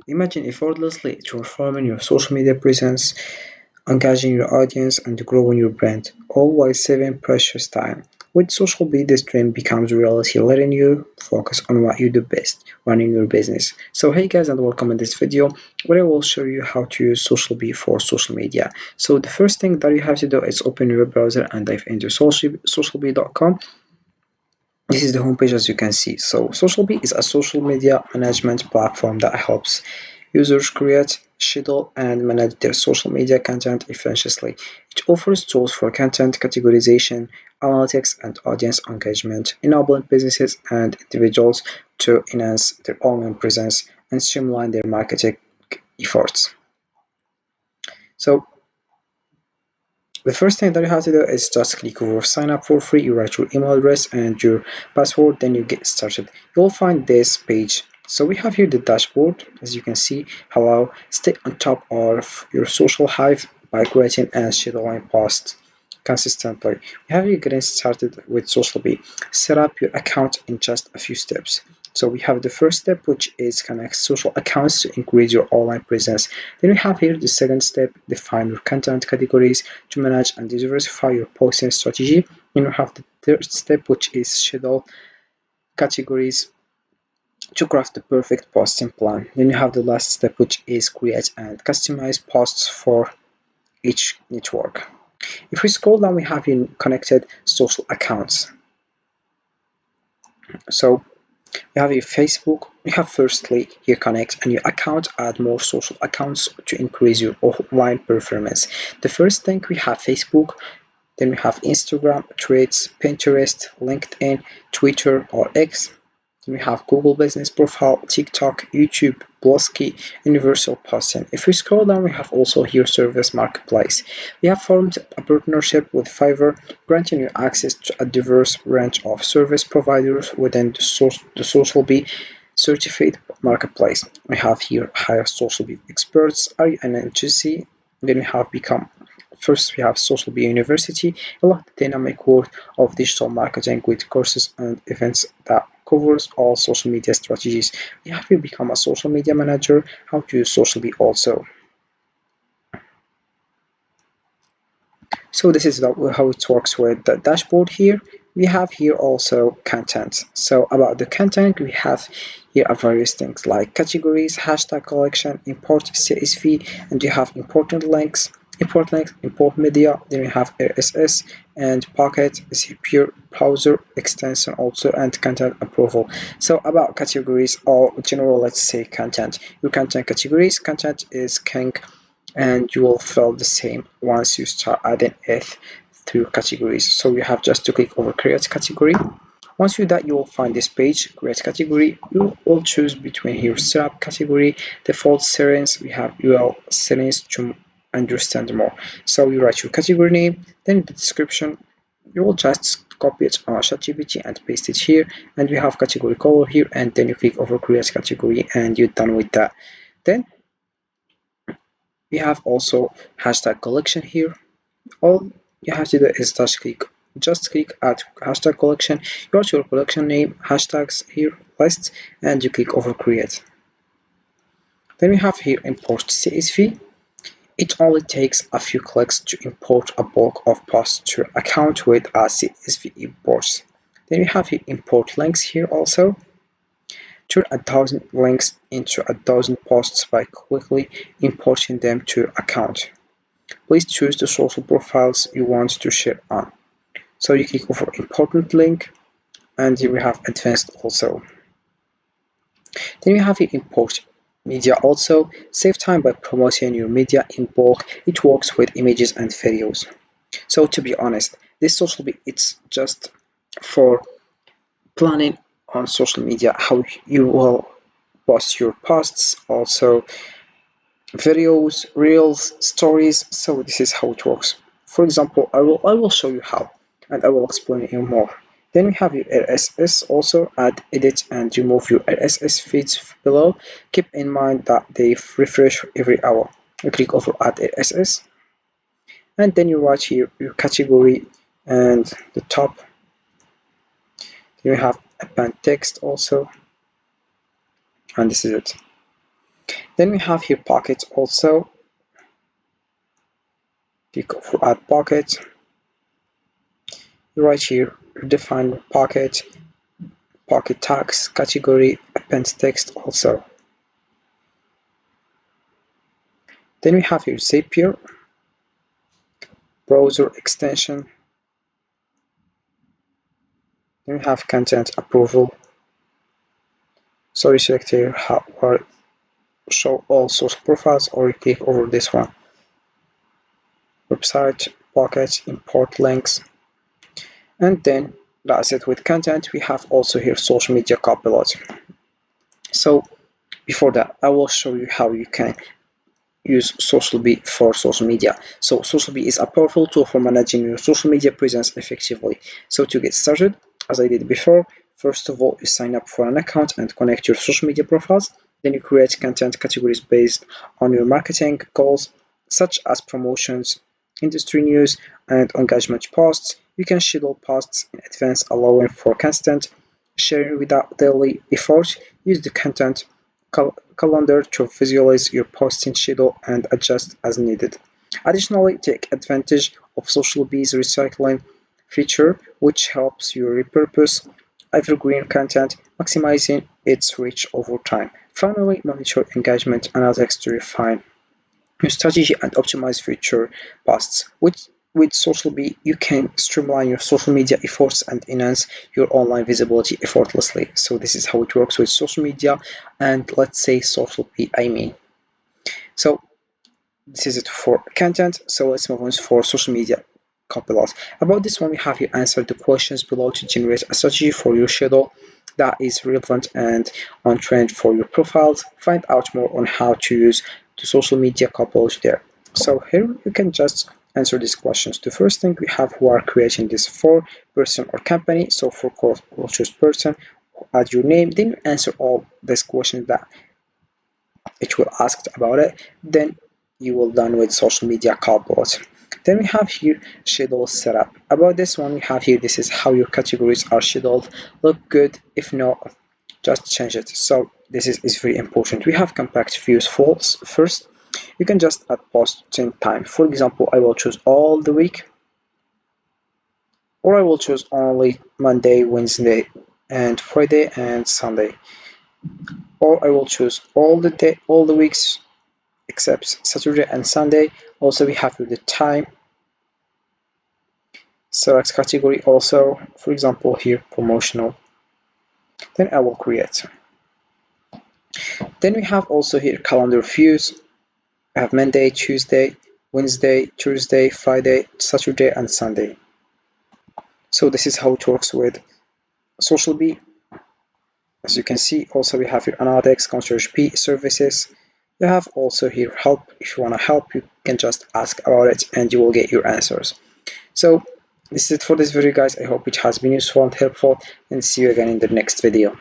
Imagine effortlessly transforming your social media presence, engaging your audience, and growing your brand, all while saving precious time. With SocialBee, this dream becomes reality, letting you focus on what you do best, running your business. So hey guys, and welcome in this video where I will show you how to use SocialBee for social media. So the first thing that you have to do is open your web browser and dive into socialbee.com. This is the homepage as you can see. So SocialBee is a social media management platform that helps users create, schedule, and manage their social media content efficiently. It offers tools for content categorization, analytics, and audience engagement, enabling businesses and individuals to enhance their online presence and streamline their marketing efforts. So the first thing that you have to do is just click over sign up for free. You write your email address and your password, then you get started. You'll find this page. So we have here the dashboard. As you can see, hello, stay on top of your social hive by creating and scheduling posts consistently. We have you getting started with SocialBee. Set up your account in just a few steps. So we have the first step, which is connect social accounts to increase your online presence. Then we have here the second step, define your content categories to manage and diversify your posting strategy. Then we have the third step, which is schedule categories to craft the perfect posting plan. Then you have the last step, which is create and customize posts for each network. If we scroll down, we have in connected social accounts. So we have your Facebook. We have firstly here connect and your account, add more social accounts to increase your online performance. The first thing we have Facebook, then we have Instagram, Threads, Pinterest, LinkedIn, Twitter or X. We have Google Business Profile, TikTok, YouTube, Blosky, Universal Posting. If we scroll down, we have also here Service Marketplace. We have formed a partnership with Fiverr, granting you access to a diverse range of service providers within the SocialBee certified marketplace. We have here hire SocialBee experts. Are you an agency? Then we have become First, we have SocialBee University, a lot of dynamic world of digital marketing with courses and events that covers all social media strategies. We have to become a social media manager, how to use SocialBee also. So this is how it works with the dashboard here. We have here also content. So about the content, we have here are various things like categories, hashtag collection, import CSV, and you have import links, import media, then we have RSS and Pocket, pure browser extension also, and content approval. So about categories or general, let's say content. Your content categories, content is king, and you will feel the same once you start adding it through categories. So you have just to click over create category. Once you do that, you will find this page, create category. You will choose between here setup category, default settings. We have UL settings to understand more. So you write your category name, then the description. You will just copy it on ChatGPT and paste it here, and we have category color here, and then you click over create category and you're done with that. Then we have also hashtag collection here. All you have to do is just click add hashtag collection. You got your collection name, hashtags here, list, and you click over create. Then we have here import CSV. It only takes a few clicks to import a bulk of posts to your account with a CSV import. Then we have here import links here also. Turn 1,000 links into 1,000 posts by quickly importing them to your account. Please choose the social profiles you want to share on. So you click over important link, and here we have advanced also. Then you have your import media also. Save time by promoting your media in bulk. It works with images and videos. So to be honest, this SocialBee, it's just for planning on social media, how you will post your posts, also videos, reels, stories. So this is how it works. For example, I will show you how, and I will explain you more. Then we have your RSS also. Add, edit, and remove your RSS feeds below. Keep in mind that they refresh every hour. You click over add RSS, and then you write here your category and the top. You have append text also, and this is it. Then we have here pockets also. If you go for add pocket, you write here define pocket, pocket tags, category, append text also. Then we have here Zapier, browser extension. Then we have content approval. So you select here how or show all source profiles, or you click over this one. Website, pocket, import links. And then that's it with content. We have also here social media copilot. So before that, I will show you how you can use SocialBee for social media. So SocialBee is a powerful tool for managing your social media presence effectively. So to get started, as I did before, first of all, you sign up for an account and connect your social media profiles. Then you create content categories based on your marketing goals, such as promotions, industry news, and engagement posts. You can schedule posts in advance, allowing for constant sharing without daily effort. Use the content calendar to visualize your posting schedule and adjust as needed. Additionally, take advantage of SocialBee's recycling feature, which helps you repurpose evergreen content, maximizing its reach over time. Finally, monitor engagement analytics to refine your strategy and optimize future posts. With SocialBee, you can streamline your social media efforts and enhance your online visibility effortlessly. So this is how it works with social media and let's say SocialBee, I mean. So this is it for content. So let's move on for social media copilot. About this one, we have you answer the questions below to generate a strategy for your schedule that is relevant and on trend for your profiles. Find out more on how to use the social media copilot there. So here you can just answer these questions. The first thing we have, who are creating this for, person or company. So for we'll choose person, add your name, then you answer all these questions that it will ask about it. Then you will done with social media copilot. Then we have here schedule setup. About this one, we have here, this is how your categories are scheduled. Look good. If not, just change it. So this is very important. We have compact views false first. You can just add posting time. For example, I will choose all the week, or I will choose only Monday, Wednesday, and Friday and Sunday, or I will choose all the weeks except Saturday and Sunday. Also, we have the time. Select category also, for example, here promotional. Then I will create. Then we have also here calendar views. I have Monday, Tuesday, Wednesday, Thursday, Friday, Saturday, and Sunday. So this is how it works with SocialBee. As you can see, also we have here analytics, SocialBee services. You have also here help. If you want to help, you can just ask about it and you will get your answers. So this is it for this video, guys. I hope it has been useful and helpful, and see you again in the next video.